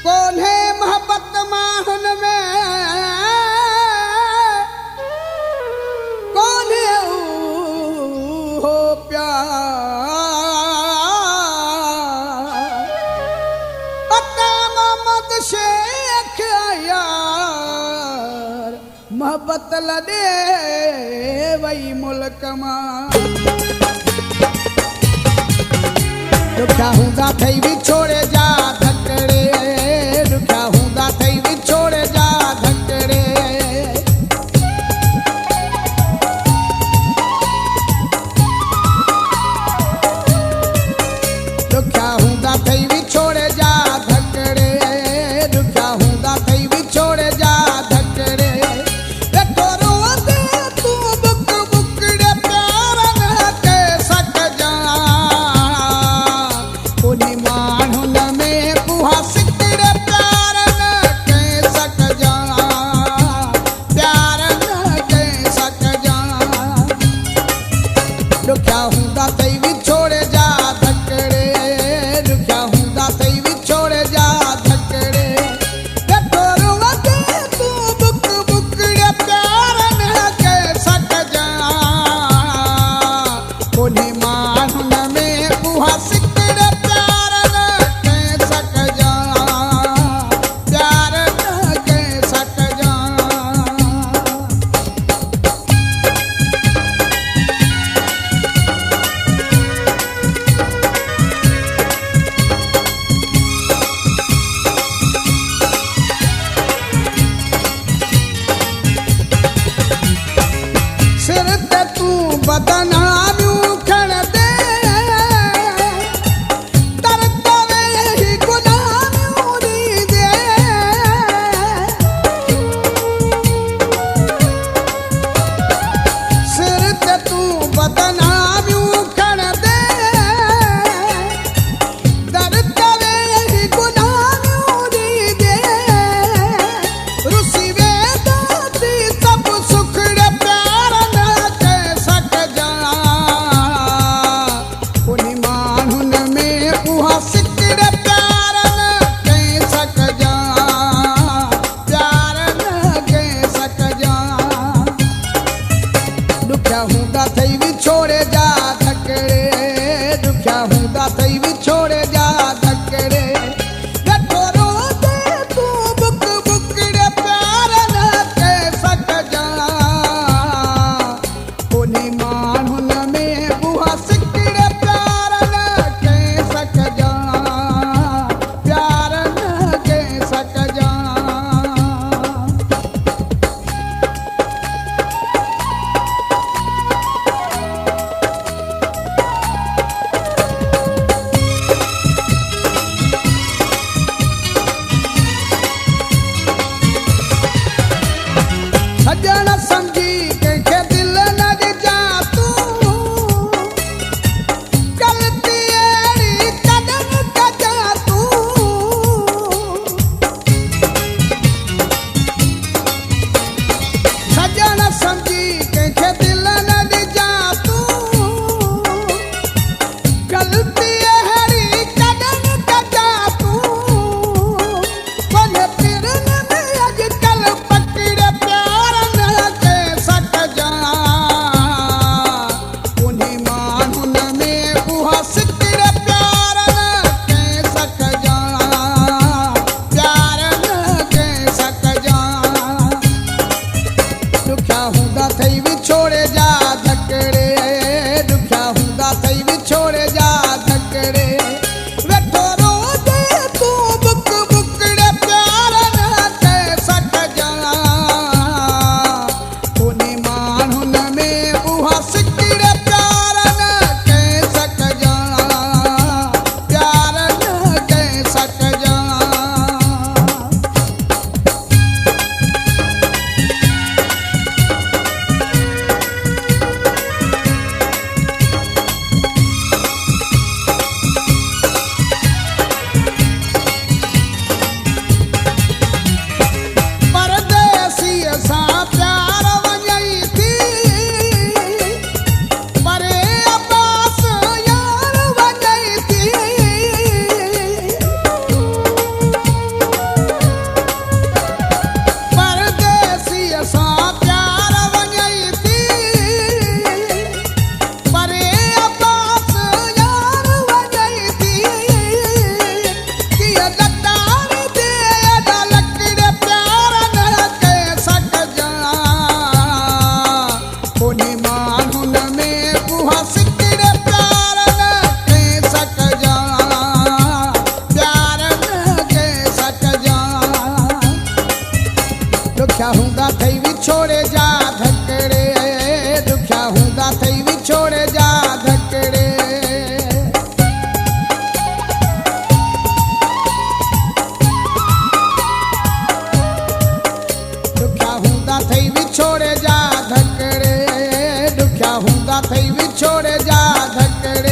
कोन्हे मोहब्बत माहुन में कोन्हे हो प्यार अता मोहम्मद शेख यार मोहब्बत लदे वही मुल्क मां रुखा हूंदा थई विछोड़े जा धकड़े रुखा हूंदा थई विछोड़े जा धकड़े रुखा हूंदा थई विछोड़े जा धकड़े रुखा हूंदा थई विछोड़े जा धकड़े देखो रोंदे तू बुक बुकड़े प्यारन के सक जा कोनी माण्हुनि में विछोड़े जा धकड़े दुखिया हूंदा थई विछोड़े जा धकड़े दुखिया हूंदा थई विछोड़े जा धकड़े दुखिया हूंदा थई विछोड़े जा धकड़े